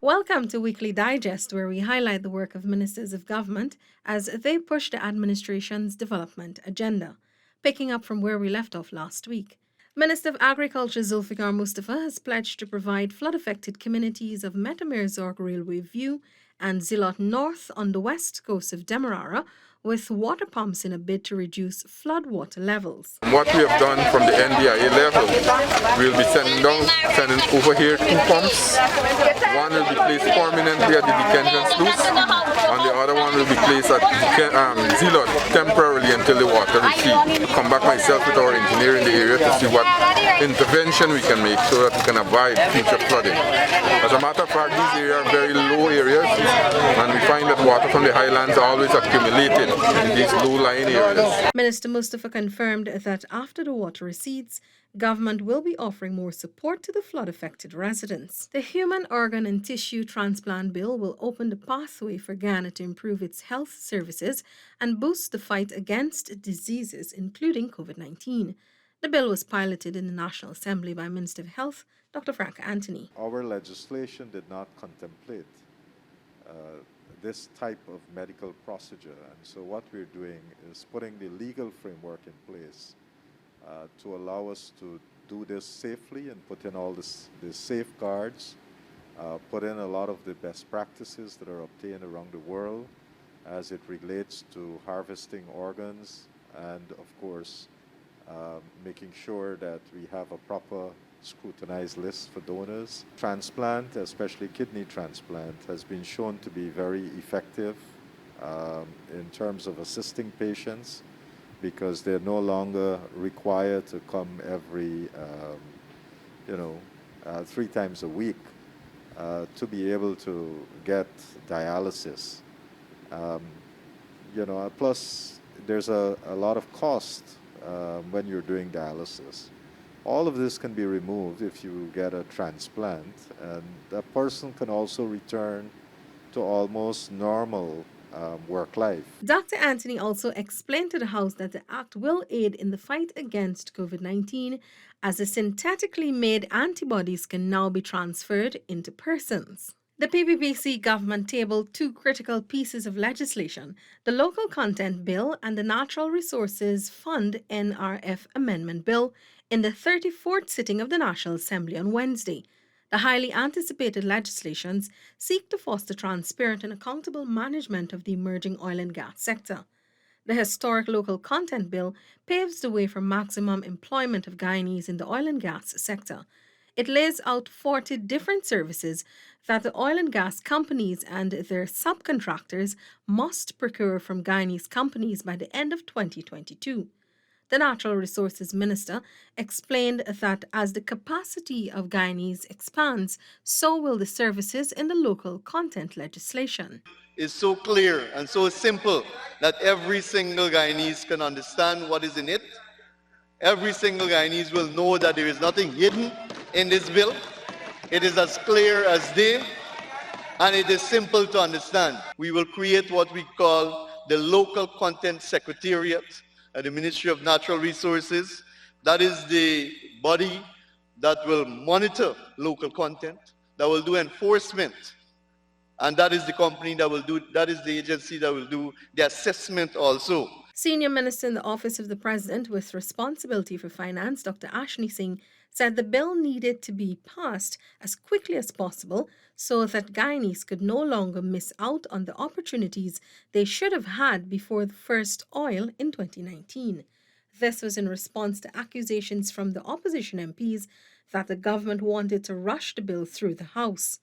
Welcome to Weekly Digest, where we highlight the work of ministers of government as they push the administration's development agenda. Picking up from where we left off last week, Minister of Agriculture Zulfikar Mustafa has pledged to provide flood-affected communities of Metamerzorg Railway View and Zilot North on the west coast of Demerara with water pumps in a bid to reduce floodwater levels. What we have done from the NDIA level, we'll be sending over here 2 pumps. One will be placed permanently at the detention sluice, and the other one will be placed at Zilot temporarily until the water recedes. I'll come back myself with our engineer in the area to see what intervention we can make so that we can avoid future flooding. As a matter of fact, these areas are very low areas, and we find that water from the highlands are always accumulated in these low-lying areas. Minister Mustafa confirmed that after the water recedes, government will be offering more support to the flood-affected residents. The Human Organ and Tissue Transplant Bill will open the pathway for Ghana to improve its health services and boost the fight against diseases, including COVID-19. The bill was piloted in the National Assembly by Minister of Health, Dr. Frank Anthony. Our legislation did not contemplate this type of medical procedure, and so what we're doing is putting the legal framework in place to allow us to do this safely and put in all the safeguards, put in a lot of the best practices that are obtained around the world as it relates to harvesting organs and, of course, making sure that we have a proper scrutinized list for donors. Transplant, especially kidney transplant, has been shown to be very effective in terms of assisting patients because they're no longer required to come every, 3 times a week to be able to get dialysis. Plus there's a lot of cost when you're doing dialysis. All of this can be removed if you get a transplant, and a person can also return to almost normal work life. Dr. Anthony also explained to the House that the Act will aid in the fight against COVID-19 as the synthetically made antibodies can now be transferred into persons. The PPPC government tabled 2 critical pieces of legislation, the Local Content Bill and the Natural Resources Fund NRF Amendment Bill, in the 34th sitting of the National Assembly on Wednesday. The highly anticipated legislations seek to foster transparent and accountable management of the emerging oil and gas sector. The historic Local Content Bill paves the way for maximum employment of Guyanese in the oil and gas sector. It lays out 40 different services that the oil and gas companies and their subcontractors must procure from Guyanese companies by the end of 2022. The Natural Resources Minister explained that as the capacity of Guyanese expands, so will the services in the local content legislation. Is so clear and so simple that every single Guyanese can understand what is in it. Every single Guyanese will know that there is nothing hidden in this bill. It is as clear as day, and it is simple to understand. We will create what we call the Local Content Secretariat at the Ministry of Natural Resources. That is the body that will monitor local content, that will do enforcement, and that is the company that is the agency that will do the assessment also. Senior Minister in the Office of the President with responsibility for finance, Dr. Ashni Singh, said the bill needed to be passed as quickly as possible so that Guyanese could no longer miss out on the opportunities they should have had before the first oil in 2019. This was in response to accusations from the opposition MPs that the government wanted to rush the bill through the House.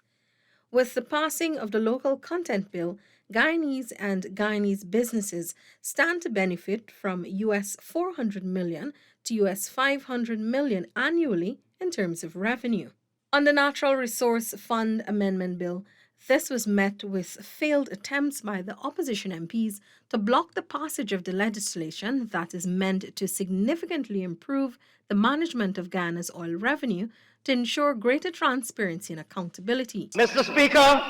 With the passing of the Local Content Bill, Guyanese and Guyanese businesses stand to benefit from US $400 million to US $500 million annually in terms of revenue. On the Natural Resource Fund Amendment Bill, this was met with failed attempts by the opposition MPs to block the passage of the legislation that is meant to significantly improve the management of Ghana's oil revenue to ensure greater transparency and accountability. Mr. Speaker,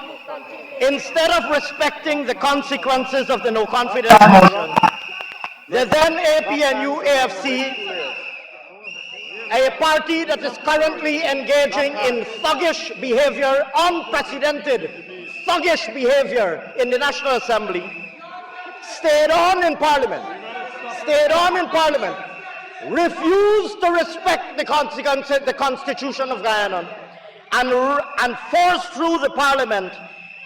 instead of respecting the consequences of the no confidence motion, the then APNU AFC a party that is currently engaging in thuggish behavior, unprecedented thuggish behavior in the National Assembly, stayed on in Parliament, refused to respect the Constitution of Guyana, and forced through the Parliament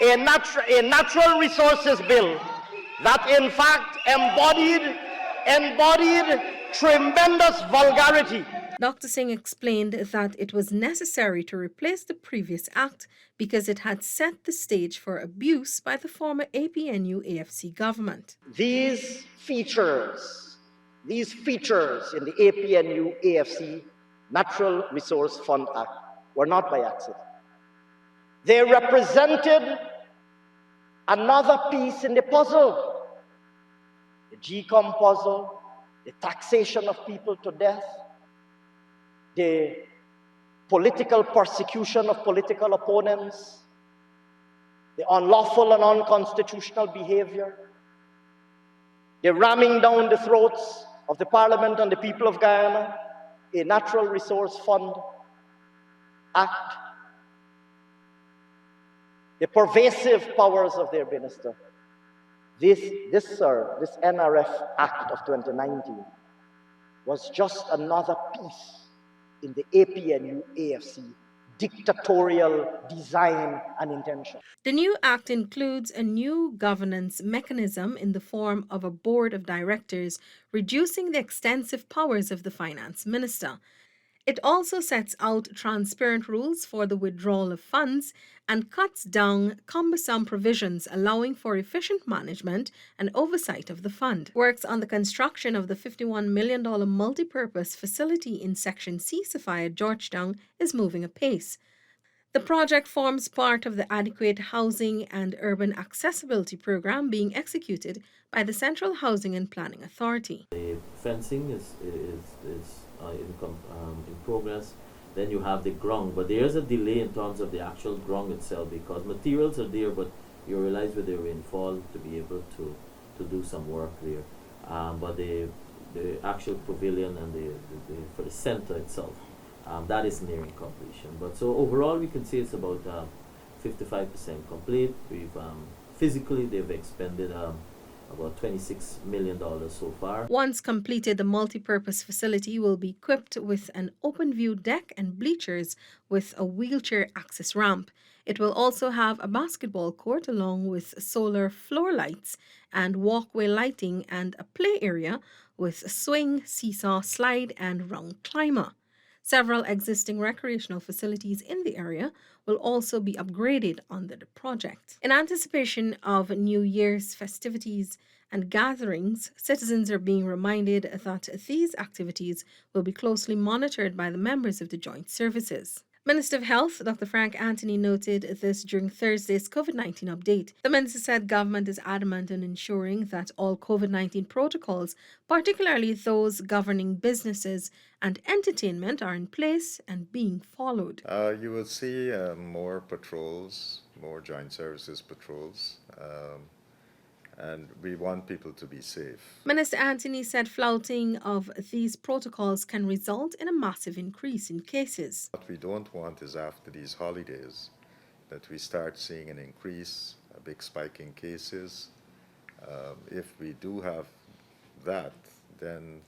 a natural resources bill that in fact embodied tremendous vulgarity. Dr. Singh explained that it was necessary to replace the previous act because it had set the stage for abuse by the former APNU-AFC government. These features in the APNU-AFC Natural Resource Fund Act were not by accident. They represented another piece in the puzzle, the GCOM puzzle, the taxation of people to death, the political persecution of political opponents, the unlawful and unconstitutional behavior, the ramming down the throats of the Parliament and the people of Guyana, a Natural Resource Fund Act, the pervasive powers of their minister. This NRF Act of 2019 was just another piece in the APNU-AFC dictatorial design and intention. The new act includes a new governance mechanism in the form of a board of directors, reducing the extensive powers of the finance minister. It also sets out transparent rules for the withdrawal of funds and cuts down cumbersome provisions allowing for efficient management and oversight of the fund. Works on the construction of the $51 million multipurpose facility in Section C Sophia, Georgetown, is moving apace. The project forms part of the Adequate Housing and Urban Accessibility Program being executed by the Central Housing and Planning Authority. The fencing is in progress. Then you have the ground, but there is a delay in terms of the actual ground itself because materials are there, but you realize with the rainfall to be able to do some work there. But the actual pavilion and for the center itself, that is nearing completion. But so overall, we can say it's about 55% complete. We've physically they've expended about $26 million so far. Once completed, the multi-purpose facility will be equipped with an open-view deck and bleachers with a wheelchair access ramp. It will also have a basketball court along with solar floor lights and walkway lighting and a play area with a swing, seesaw, slide and round climber. Several existing recreational facilities in the area will also be upgraded under the project. In anticipation of New Year's festivities and gatherings, citizens are being reminded that these activities will be closely monitored by the members of the joint services. Minister of Health, Dr. Frank Anthony, noted this during Thursday's COVID-19 update. The minister said government is adamant on ensuring that all COVID-19 protocols, particularly those governing businesses and entertainment, are in place and being followed. You will see more patrols, more joint services patrols, and we want people to be safe. Minister Anthony said flouting of these protocols can result in a massive increase in cases. What we don't want is after these holidays that we start seeing an increase, a big spike in cases. If we do have that, then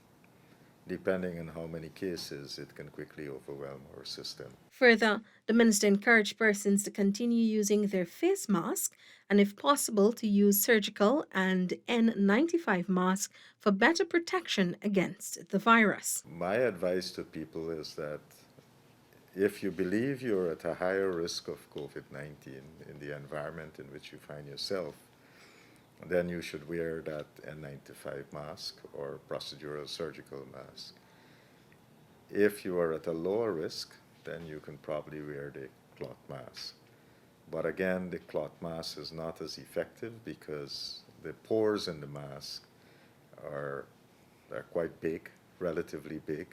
depending on how many cases, it can quickly overwhelm our system. Further, the minister encouraged persons to continue using their face mask and, if possible, to use surgical and N95 masks for better protection against the virus. My advice to people is that if you believe you're at a higher risk of COVID-19 in the environment in which you find yourself, then you should wear that N95 mask or procedural surgical mask. If you are at a lower risk, then you can probably wear the cloth mask. But again, the cloth mask is not as effective because the pores in the mask are quite big, relatively big,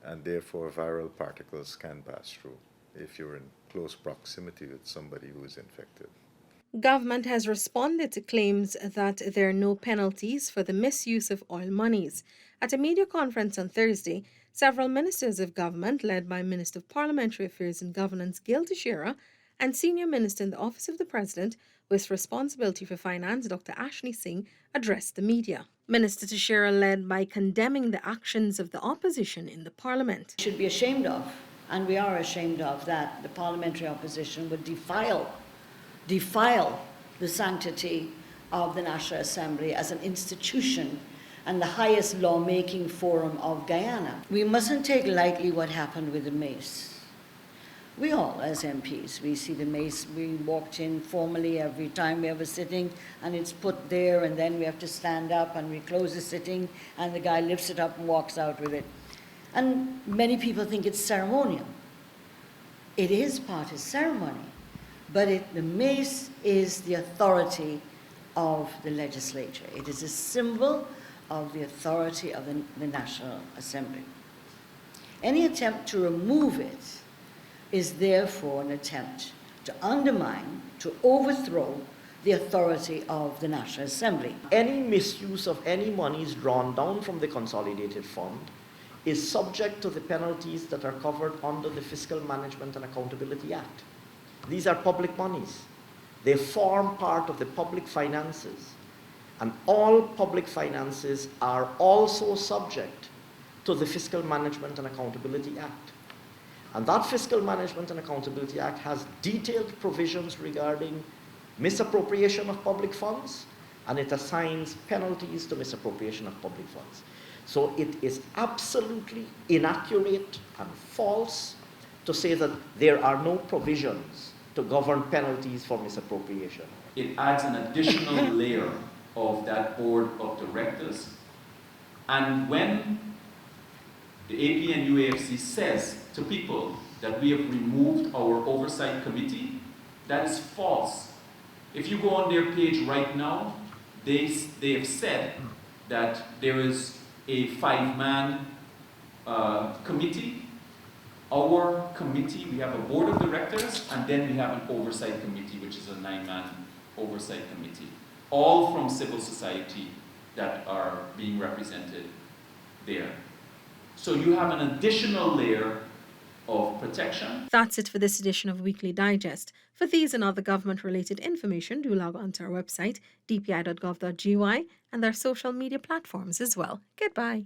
and therefore viral particles can pass through if you're in close proximity with somebody who is infected. Government has responded to claims that there are no penalties for the misuse of oil monies. At a media conference on Thursday, Several ministers of government, led by Minister of Parliamentary Affairs and Governance Gail Teixeira, and Senior Minister in the Office of the President with responsibility for finance, Dr. Ashley Singh, addressed the media. Minister Teixeira led by condemning the actions of the opposition in the Parliament. Should be ashamed of, and we are ashamed of, that the parliamentary opposition would defile the sanctity of the National Assembly as an institution and the highest lawmaking forum of Guyana. We mustn't take lightly what happened with the mace. We all, as MPs, we see the mace, we walked in formally every time we have a sitting, and it's put there, and then we have to stand up, and we close the sitting, and the guy lifts it up and walks out with it. And many people think it's ceremonial. It is part of ceremony, but the mace is the authority of the legislature. It is a symbol of the authority of the National Assembly. Any attempt to remove it is therefore an attempt to undermine, to overthrow the authority of the National Assembly. Any misuse of any monies drawn down from the consolidated fund is subject to the penalties that are covered under the Fiscal Management and Accountability Act. These are public monies. They form part of the public finances, and all public finances are also subject to the Fiscal Management and Accountability Act. And that Fiscal Management and Accountability Act has detailed provisions regarding misappropriation of public funds, and it assigns penalties to misappropriation of public funds. So it is absolutely inaccurate and false to say that there are no provisions to govern penalties for misappropriation. It adds an additional layer of that board of directors. And when the APNUAFC says to people that we have removed our oversight committee, that is false. If you go on their page right now, they have said that there is a 5-man committee. Our committee, we have a board of directors, and then we have an oversight committee, which is a 9-man oversight committee. All from civil society that are being represented there. So you have an additional layer of protection. That's it for this edition of Weekly Digest. For these and other government-related information, do log on to our website, dpi.gov.gy, and their social media platforms as well. Goodbye.